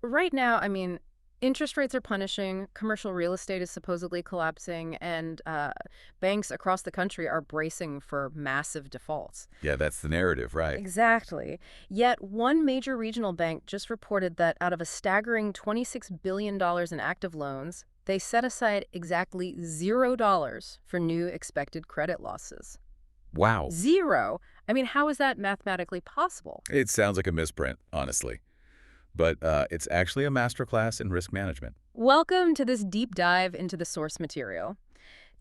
right now, I mean, interest rates are punishing, commercial real estate is supposedly collapsing, and banks across the country are bracing for massive defaults. Yeah, that's the narrative, right? Exactly. Yet one major regional bank just reported that out of a staggering $26 billion in active loans, they set aside exactly $0 for new expected credit losses. Wow. Zero. I mean, how is that mathematically possible? It sounds like a misprint, honestly. But it's actually a masterclass in risk management. Welcome to this deep dive into the source material.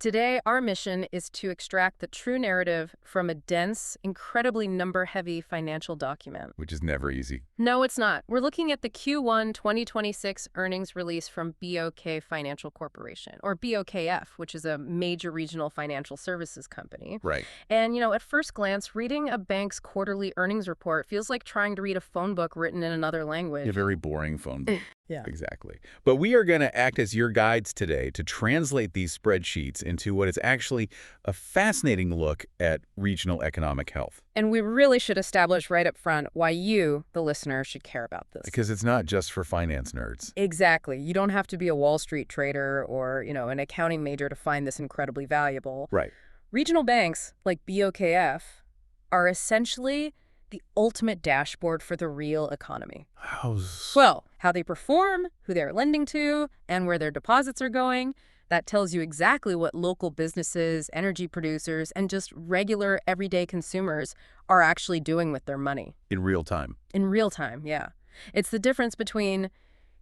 Today, our mission is to extract the true narrative from a dense, incredibly number-heavy financial document. Which is never easy. No, it's not. We're looking at the Q1 2026 earnings release from BOK Financial Corporation, or BOKF, which is a major regional financial services company. Right. And, at first glance, reading a bank's quarterly earnings report feels like trying to read a phone book written in another language. A very boring phone book. Yeah. Exactly. But we are going to act as your guides today to translate these spreadsheets into what is actually a fascinating look at regional economic health. And we really should establish right up front why you, the listener, should care about this. Because it's not just for finance nerds. Exactly. You don't have to be a Wall Street trader or, an accounting major to find this incredibly valuable. Right. Regional banks, like BOKF, are essentially the ultimate dashboard for the real economy. Well, how they perform, who they're lending to, and where their deposits are going. That tells you exactly what local businesses, energy producers, and just regular everyday consumers are actually doing with their money. In real time. In real time, yeah. It's the difference between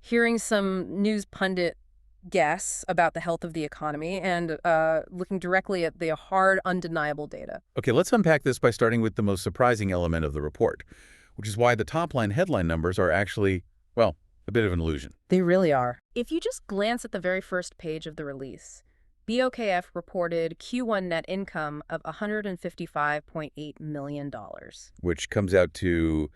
hearing some news pundit guess about the health of the economy and looking directly at the hard, undeniable data. Okay, let's unpack this by starting with the most surprising element of the report, which is why the top-line headline numbers are actually, well, a bit of an illusion. They really are. If you just glance at the very first page of the release, BOKF reported Q1 net income of $155.8 million. Which comes out to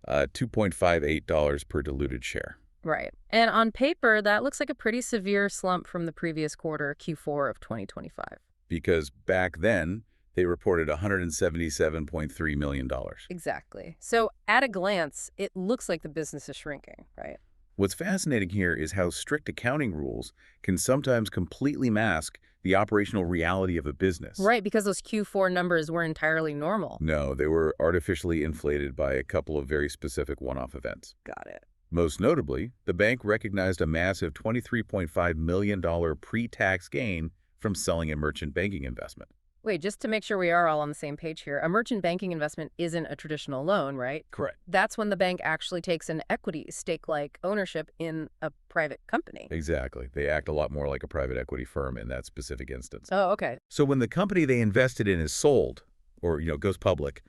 $2.58 per diluted share. Right. And on paper, that looks like a pretty severe slump from the previous quarter, Q4 of 2025. Because back then, they reported $177.3 million. Exactly. So at a glance, it looks like the business is shrinking, right? What's fascinating here is how strict accounting rules can sometimes completely mask the operational reality of a business. Right, because those Q4 numbers were entirely normal. No, they were artificially inflated by a couple of very specific one-off events. Got it. Most notably, the bank recognized a massive $23.5 million pre-tax gain from selling a merchant banking investment. Wait, just to make sure we are all on the same page here, a merchant banking investment isn't a traditional loan, right? Correct. That's when the bank actually takes an equity stake-like ownership in a private company. Exactly. They act a lot more like a private equity firm in that specific instance. Oh, okay. So when the company they invested in is sold or, goes public,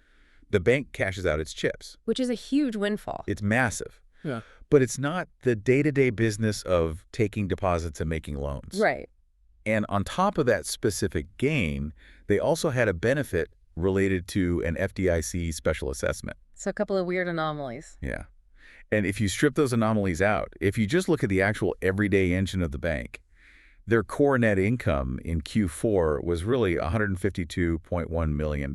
the bank cashes out its chips. Which is a huge windfall. It's massive. Yeah. But it's not the day-to-day business of taking deposits and making loans. Right. And on top of that specific gain, they also had a benefit related to an FDIC special assessment. So a couple of weird anomalies. Yeah. And if you strip those anomalies out, if you just look at the actual everyday engine of the bank, their core net income in Q4 was really $152.1 million.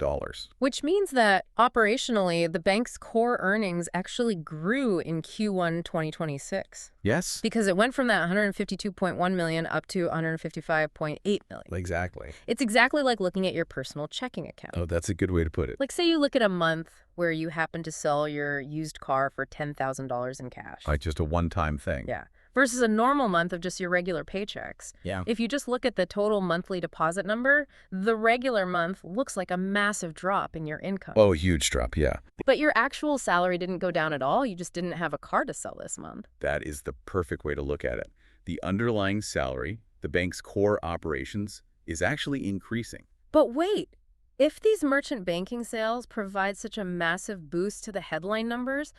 Which means that operationally, the bank's core earnings actually grew in Q1 2026. Yes? Because it went from that $152.1 million up to $155.8 million. Exactly. It's exactly like looking at your personal checking account. Oh, that's a good way to put it. Like, say you look at a month where you happen to sell your used car for $10,000 in cash. Like just a one-time thing. Yeah. Versus a normal month of just your regular paychecks. Yeah. If you just look at the total monthly deposit number, the regular month looks like a massive drop in your income. Oh, a huge drop, yeah. But your actual salary didn't go down at all. You just didn't have a car to sell this month. That is the perfect way to look at it. The underlying salary, the bank's core operations, is actually increasing. But wait, if these merchant banking sales provide such a massive boost to the headline numbers,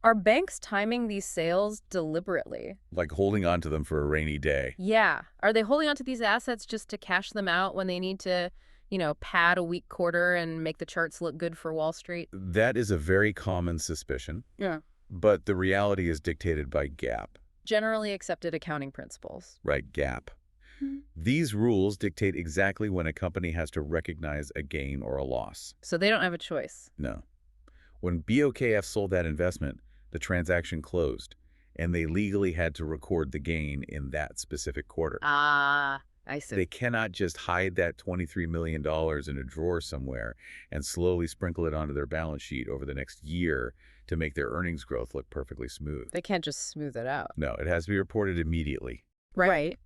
are banks timing these sales deliberately? Like holding on to them for a rainy day. Yeah. Are they holding on to these assets just to cash them out when they need to, pad a weak quarter and make the charts look good for Wall Street? That is a very common suspicion. Yeah. But the reality is dictated by GAAP. Generally accepted accounting principles. Right, GAAP. These rules dictate exactly when a company has to recognize a gain or a loss. So they don't have a choice. No. When BOKF sold that investment, the transaction closed, and they legally had to record the gain in that specific quarter. Ah, I see. They cannot just hide that $23 million in a drawer somewhere and slowly sprinkle it onto their balance sheet over the next year to make their earnings growth look perfectly smooth. They can't just smooth it out. No, it has to be reported immediately. Right.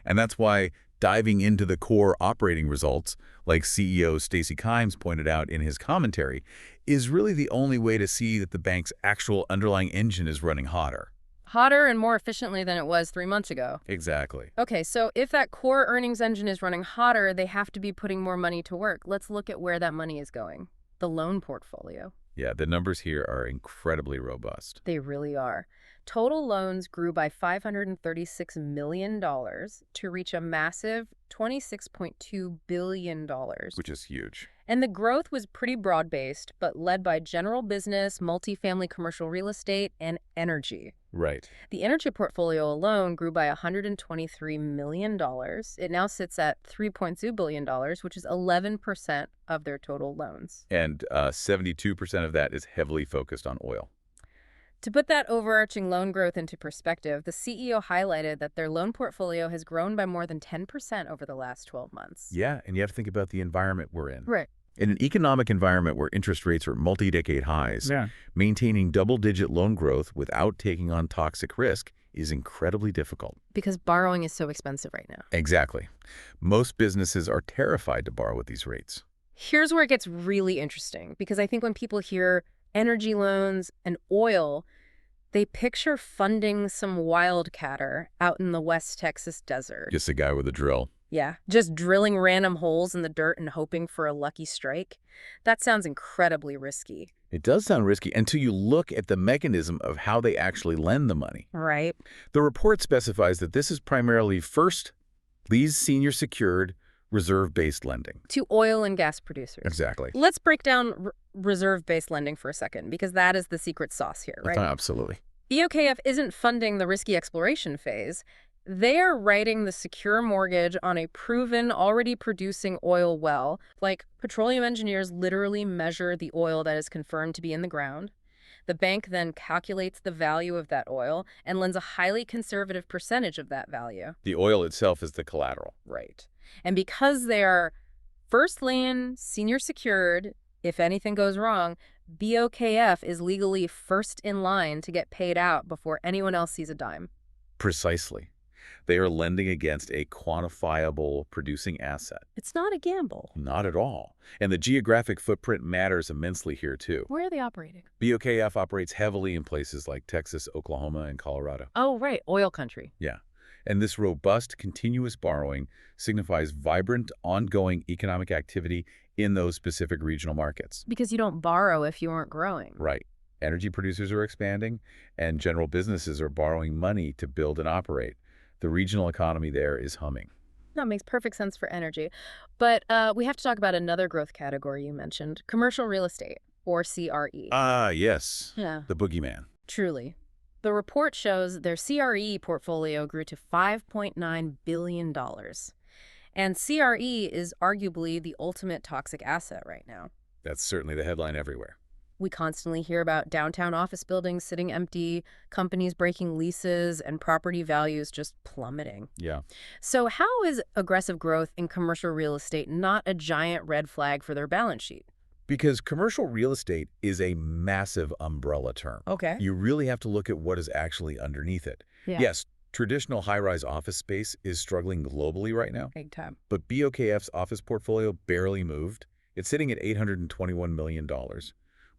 And that's why diving into the core operating results, like CEO Stacy Kimes pointed out in his commentary, is really the only way to see that the bank's actual underlying engine is running hotter. Hotter and more efficiently than it was 3 months ago. Exactly. Okay, so if that core earnings engine is running hotter, they have to be putting more money to work. Let's look at where that money is going. The loan portfolio. Yeah, the numbers here are incredibly robust. They really are. Total loans grew by $536 million to reach a massive $26.2 billion. Which is huge. And the growth was pretty broad-based, but led by general business, multifamily commercial real estate, and energy. Right. The energy portfolio alone grew by $123 million. It now sits at $3.2 billion, which is 11% of their total loans. And 72% of that is heavily focused on oil. To put that overarching loan growth into perspective, the CEO highlighted that their loan portfolio has grown by more than 10% over the last 12 months. Yeah, and you have to think about the environment we're in. Right. In an economic environment where interest rates are multi-decade highs, maintaining double-digit loan growth without taking on toxic risk is incredibly difficult. Because borrowing is so expensive right now. Exactly. Most businesses are terrified to borrow at these rates. Here's where it gets really interesting, because I think when people hear energy loans and oil, they picture funding some wildcatter out in the West Texas desert. Just a guy with a drill. Yeah, just drilling random holes in the dirt and hoping for a lucky strike. That sounds incredibly risky. It does sound risky until you look at the mechanism of how they actually lend the money. Right. The report specifies that this is primarily first, lease senior secured, reserve-based lending. To oil and gas producers. Exactly. Let's break down reserve-based lending for a second, because that is the secret sauce here, right? Absolutely. BOKF isn't funding the risky exploration phase. They are writing the secure mortgage on a proven, already producing oil well. Like, petroleum engineers literally measure the oil that is confirmed to be in the ground. The bank then calculates the value of that oil and lends a highly conservative percentage of that value. The oil itself is the collateral. Right. And because they are first lien, senior secured, if anything goes wrong, BOKF is legally first in line to get paid out before anyone else sees a dime. Precisely. They are lending against a quantifiable producing asset. It's not a gamble. Not at all. And the geographic footprint matters immensely here, too. Where are they operating? BOKF operates heavily in places like Texas, Oklahoma, and Colorado. Oh, right. Oil country. Yeah. And this robust, continuous borrowing signifies vibrant, ongoing economic activity in those specific regional markets. Because you don't borrow if you aren't growing. Right. Energy producers are expanding, and general businesses are borrowing money to build and operate. The regional economy there is humming. That makes perfect sense for energy. But we have to talk about another growth category you mentioned, commercial real estate, or CRE. Ah, yes. Yeah. The boogeyman. Truly. The report shows their CRE portfolio grew to $5.9 billion. And CRE is arguably the ultimate toxic asset right now. That's certainly the headline everywhere. We constantly hear about downtown office buildings sitting empty, companies breaking leases, and property values just plummeting. Yeah. So how is aggressive growth in commercial real estate not a giant red flag for their balance sheet? Because commercial real estate is a massive umbrella term. Okay. You really have to look at what is actually underneath it. Yeah. Yes, traditional high-rise office space is struggling globally right now. Big time. But BOKF's office portfolio barely moved. It's sitting at $821 million,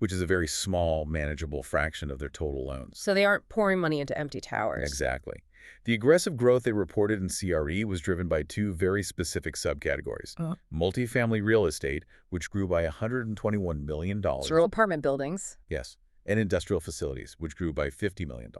which is a very small, manageable fraction of their total loans. So they aren't pouring money into empty towers. Exactly. The aggressive growth they reported in CRE was driven by two very specific subcategories. Multifamily real estate, which grew by $121 million. So apartment buildings. Yes. And industrial facilities, which grew by $50 million.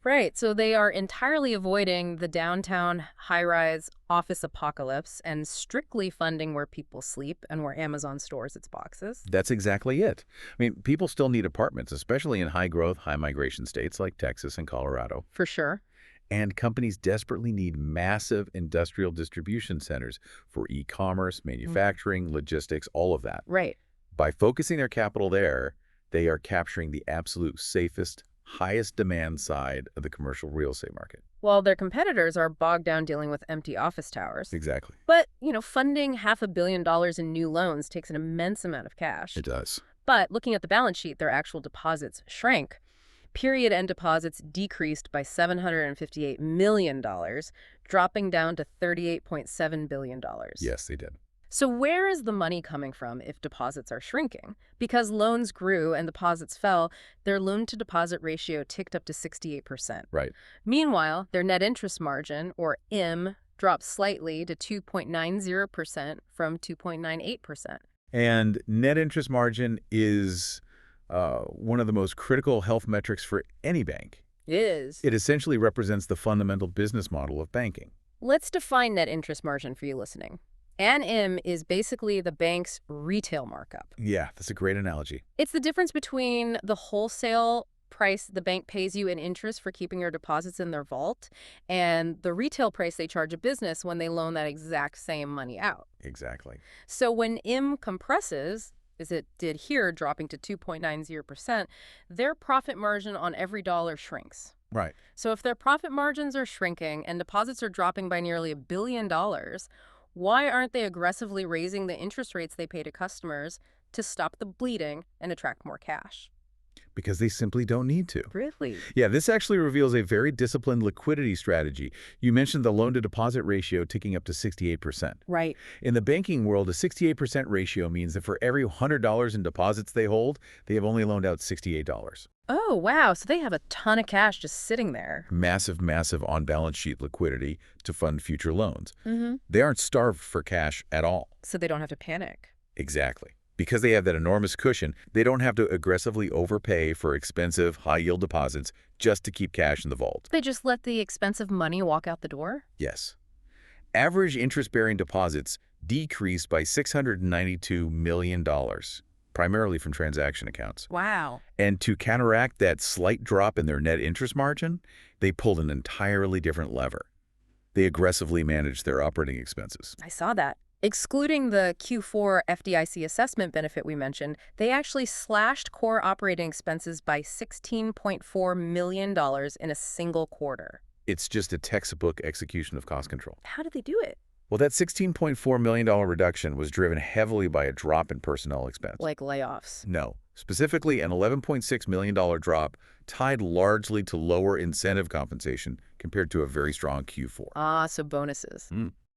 Right. So they are entirely avoiding the downtown high-rise office apocalypse and strictly funding where people sleep and where Amazon stores its boxes. That's exactly it. I mean, people still need apartments, especially in high-growth, high-migration states like Texas and Colorado. For sure. And companies desperately need massive industrial distribution centers for e-commerce, manufacturing, logistics, all of that. Right. By focusing their capital there, they are capturing the absolute safest, highest demand side of the commercial real estate market. While their competitors are bogged down dealing with empty office towers. Exactly. But, funding $500 million in new loans takes an immense amount of cash. It does. But looking at the balance sheet, their actual deposits shrank. Period-end deposits decreased by $758 million, dropping down to $38.7 billion. Yes, they did. So where is the money coming from if deposits are shrinking? Because loans grew and deposits fell, their loan-to-deposit ratio ticked up to 68%. Right. Meanwhile, their net interest margin, or IM, dropped slightly to 2.90% from 2.98%. And net interest margin is one of the most critical health metrics for any bank. It is. It essentially represents the fundamental business model of banking. Let's define net interest margin for you listening. An IM is basically the bank's retail markup. Yeah, that's a great analogy. It's the difference between the wholesale price the bank pays you in interest for keeping your deposits in their vault and the retail price they charge a business when they loan that exact same money out. Exactly. So when IM compresses, as it did here, dropping to 2.90%, their profit margin on every dollar shrinks. Right. So if their profit margins are shrinking and deposits are dropping by nearly $1 billion, why aren't they aggressively raising the interest rates they pay to customers to stop the bleeding and attract more cash? Because they simply don't need to. Really? Yeah, this actually reveals a very disciplined liquidity strategy. You mentioned the loan-to-deposit ratio ticking up to 68%. Right. In the banking world, a 68% ratio means that for every $100 in deposits they hold, they have only loaned out $68. Oh, wow. So they have a ton of cash just sitting there. Massive, massive on-balance sheet liquidity to fund future loans. Mm-hmm. They aren't starved for cash at all. So they don't have to panic. Exactly. Because they have that enormous cushion, they don't have to aggressively overpay for expensive, high-yield deposits just to keep cash in the vault. They just let the expensive money walk out the door? Yes. Average interest-bearing deposits decreased by $692 million, primarily from transaction accounts. Wow. And to counteract that slight drop in their net interest margin, they pulled an entirely different lever. They aggressively managed their operating expenses. I saw that. Excluding the Q4 FDIC assessment benefit we mentioned, they actually slashed core operating expenses by $16.4 million in a single quarter. It's just a textbook execution of cost control. How did they do it? Well, that $16.4 million reduction was driven heavily by a drop in personnel expense. Like layoffs? No. Specifically, an $11.6 million drop tied largely to lower incentive compensation compared to a very strong Q4. Ah, so bonuses.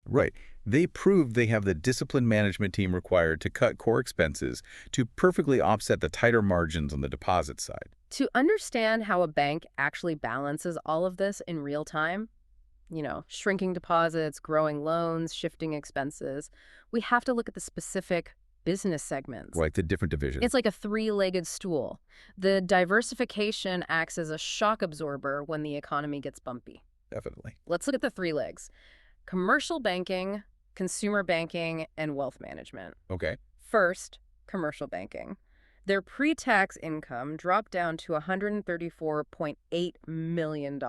Right. They proved they have the disciplined management team required to cut core expenses to perfectly offset the tighter margins on the deposit side. To understand how a bank actually balances all of this in real time, shrinking deposits, growing loans, shifting expenses, we have to look at the specific business segments. Right, the different divisions. It's like a three-legged stool. The diversification acts as a shock absorber when the economy gets bumpy. Definitely. Let's look at the three legs. Commercial banking, consumer banking, and wealth management. Okay. First, commercial banking. Their pre-tax income dropped down to $134.8 million.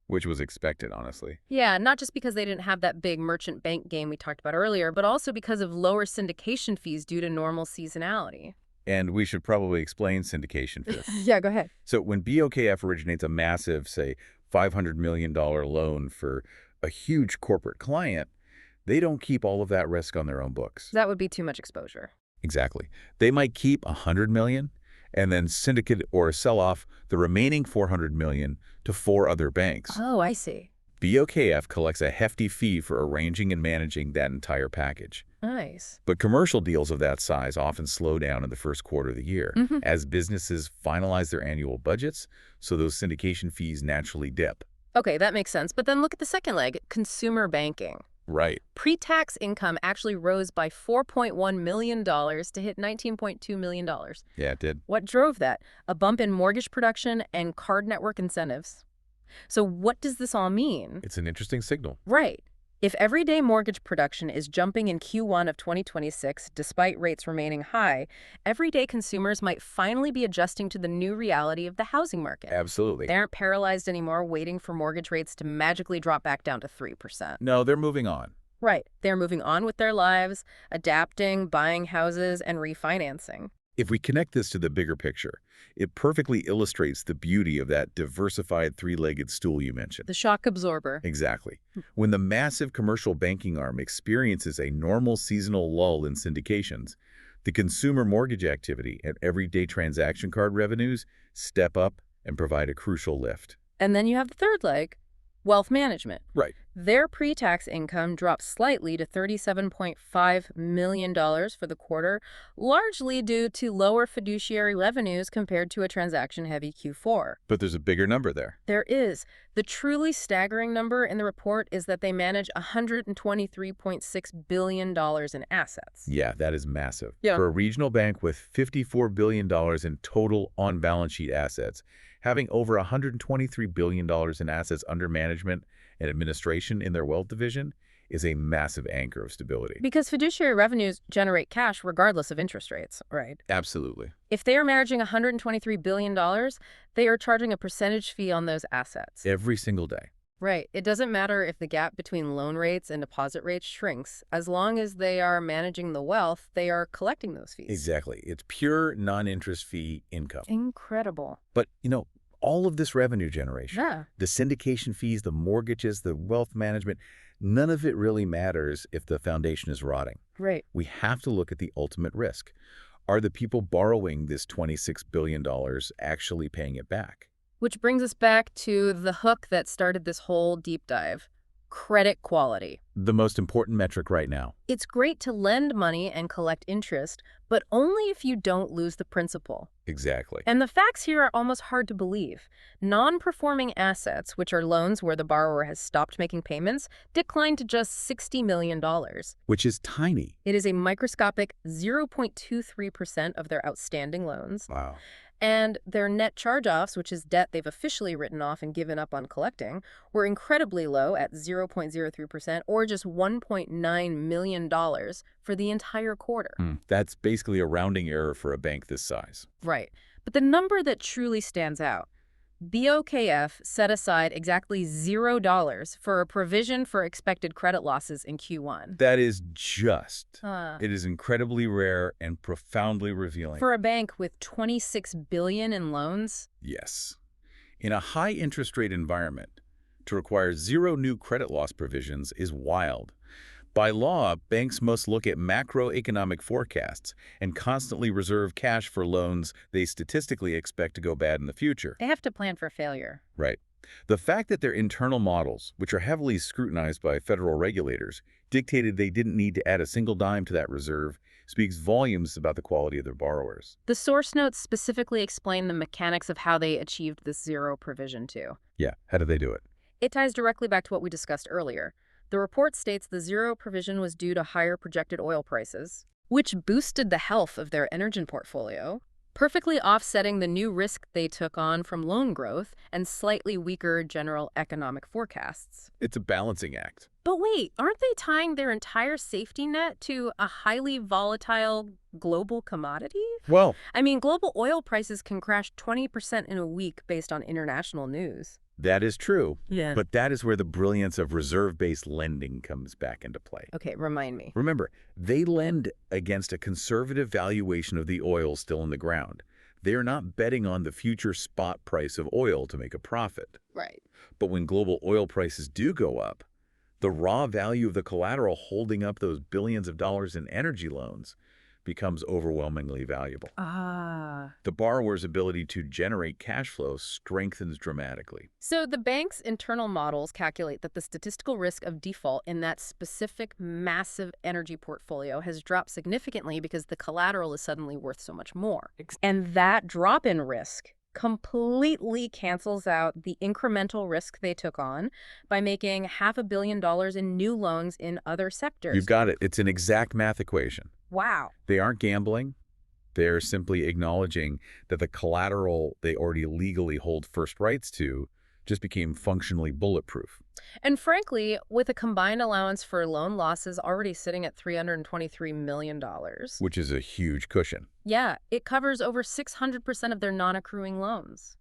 Which was expected, honestly. Yeah, not just because they didn't have that big merchant bank gain we talked about earlier, but also because of lower syndication fees due to normal seasonality. And we should probably explain syndication for this. Yeah, go ahead. So when BOKF originates a massive, say, $500 million loan for a huge corporate client, they don't keep all of that risk on their own books. That would be too much exposure. Exactly. They might keep $100 million and then syndicate or sell off the remaining $400 million to 4 other banks. Oh, I see. BOKF collects a hefty fee for arranging and managing that entire package. Nice. But commercial deals of that size often slow down in the first quarter of the year as businesses finalize their annual budgets, so those syndication fees naturally dip. Okay, that makes sense. But then look at the second leg, consumer banking. Right. Pre-tax income actually rose by $4.1 million to hit $19.2 million. Yeah, it did. What drove that? A bump in mortgage production and card network incentives. So what does this all mean? It's an interesting signal. Right. If everyday mortgage production is jumping in Q1 of 2026 despite rates remaining high, everyday consumers might finally be adjusting to the new reality of the housing market. Absolutely. They aren't paralyzed anymore waiting for mortgage rates to magically drop back down to 3%. No, they're moving on. Right. They're moving on with their lives, adapting, buying houses, and refinancing. If we connect this to the bigger picture, it perfectly illustrates the beauty of that diversified three-legged stool you mentioned. The shock absorber. Exactly. When the massive commercial banking arm experiences a normal seasonal lull in syndications, the consumer mortgage activity and everyday transaction card revenues step up and provide a crucial lift. And then you have the third leg, wealth management. Right. Their pre-tax income dropped slightly to $37.5 million for the quarter, largely due to lower fiduciary revenues compared to a transaction-heavy Q4. But there's a bigger number there. There is. The truly staggering number in the report is that they manage $123.6 billion in assets. Yeah, that is massive. Yeah. For a regional bank with $54 billion in total on-balance sheet assets, having over $123 billion in assets under management and administration in their wealth division is a massive anchor of stability. Because fiduciary revenues generate cash regardless of interest rates, right? Absolutely. If they are managing $123 billion, they are charging a percentage fee on those assets. Every single day. Right. It doesn't matter if the gap between loan rates and deposit rates shrinks. As long as they are managing the wealth, they are collecting those fees. Exactly. It's pure non-interest fee income. Incredible. But, all of this revenue generation, Yeah. the syndication fees, the mortgages, the wealth management, none of it really matters if the foundation is rotting. Right. We have to look at the ultimate risk. Are the people borrowing this $26 billion actually paying it back? Which brings us back to the hook that started this whole deep dive. Credit quality. The most important metric right now. It's great to lend money and collect interest, but only if you don't lose the principal. Exactly. And the facts here are almost hard to believe. Non-performing assets, which are loans where the borrower has stopped making payments, declined to just $60 million. Which is tiny. It is a microscopic 0.23% of their outstanding loans. Wow. And their net charge-offs, which is debt they've officially written off and given up on collecting, were incredibly low at 0.03% or just $1.9 million for the entire quarter. That's basically a rounding error for a bank this size. Right. But the number that truly stands out, BOKF set aside exactly $0 for a provision for expected credit losses in Q1. That is just. It is incredibly rare and profoundly revealing. For a bank with $26 billion in loans? Yes. In a high interest rate environment, to require zero new credit loss provisions is wild. By law, banks must look at macroeconomic forecasts and constantly reserve cash for loans they statistically expect to go bad in the future. They have to plan for failure. Right. The fact that their internal models, which are heavily scrutinized by federal regulators, dictated they didn't need to add a single dime to that reserve speaks volumes about the quality of their borrowers. The source notes specifically explain the mechanics of how they achieved this zero provision too. Yeah, how did they do it? It ties directly back to what we discussed earlier. The report states the zero provision was due to higher projected oil prices, which boosted the health of their energy portfolio, perfectly offsetting the new risk they took on from loan growth and slightly weaker general economic forecasts. It's a balancing act. But wait, aren't they tying their entire safety net to a highly volatile global commodity? Well, I mean, global oil prices can crash 20% in a week based on international news. that is true. Yeah. But that is where the brilliance of reserve-based lending comes back into play. Okay, remind me. Remember, they lend against a conservative valuation of the oil still in the ground. They are not betting on the future spot price of oil to make a profit. Right. But when global oil prices do go up, the raw value of the collateral holding up those billions of dollars in energy loans becomes overwhelmingly valuable. The borrower's ability to generate cash flow strengthens dramatically. So the bank's internal models calculate that the statistical risk of default in that specific massive energy portfolio has dropped significantly because the collateral is suddenly worth so much more. And that drop in risk completely cancels out the incremental risk they took on by making $500 million in new loans in other sectors. You've got it. It's an exact math equation. Wow. They aren't gambling. They're simply acknowledging that the collateral they already legally hold first rights to just became functionally bulletproof. And frankly, with a combined allowance for loan losses already sitting at $323 million. Which is a huge cushion. Yeah, it covers over 600% of their non-accruing loans.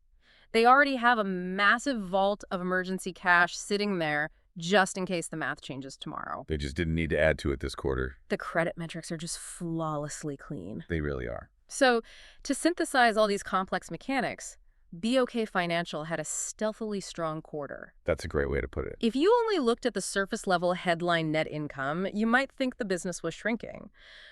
They already have a massive vault of emergency cash sitting there just in case the math changes tomorrow. They just didn't need to add to it this quarter. The credit metrics are just flawlessly clean. They really are. So, to synthesize all these complex mechanics, BOK Financial had a stealthily strong quarter. That's a great way to put it. If you only looked at the surface-level headline net income, you might think the business was shrinking.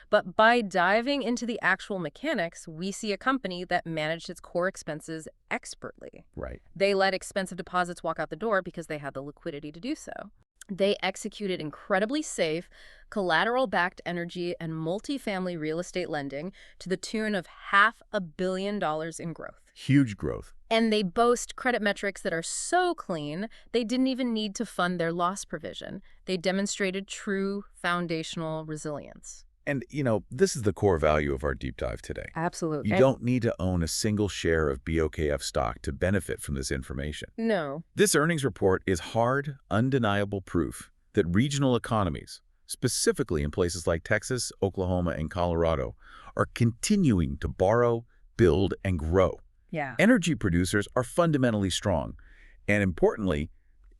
But by diving into the actual mechanics, we see a company that managed its core expenses expertly. Right. They let expensive deposits walk out the door because they had the liquidity to do so. They executed incredibly safe, collateral-backed energy and multifamily real estate lending to the tune of $500 million in growth. Huge growth. And they boast credit metrics that are so clean, they didn't even need to fund their loss provision. They demonstrated true foundational resilience. And, this is the core value of our deep dive today. Absolutely. You don't need to own a single share of BOKF stock to benefit from this information. No. This earnings report is hard, undeniable proof that regional economies, specifically in places like Texas, Oklahoma, and Colorado, are continuing to borrow, build, and grow. Yeah. Energy producers are fundamentally strong. And importantly,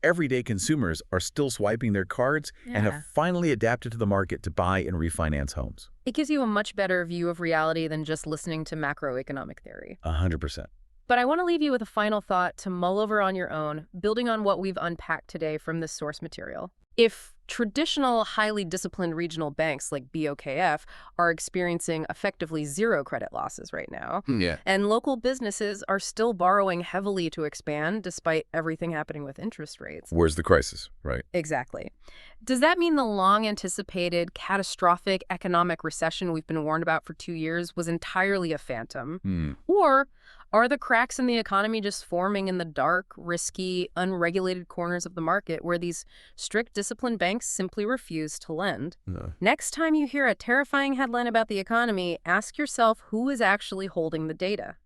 everyday consumers are still swiping their cards and have finally adapted to the market to buy and refinance homes. It gives you a much better view of reality than just listening to macroeconomic theory. 100%. But I want to leave you with a final thought to mull over on your own, building on what we've unpacked today from this source material. If traditional, highly disciplined regional banks like BOKF are experiencing effectively zero credit losses right now, and local businesses are still borrowing heavily to expand despite everything happening with interest rates. Where's the crisis, right? Exactly. Does that mean the long-anticipated catastrophic economic recession we've been warned about for 2 years was entirely a phantom? Or are the cracks in the economy just forming in the dark, risky, unregulated corners of the market where these strict, disciplined banks simply refuse to lend? No. Next time you hear a terrifying headline about the economy, ask yourself who is actually holding the data.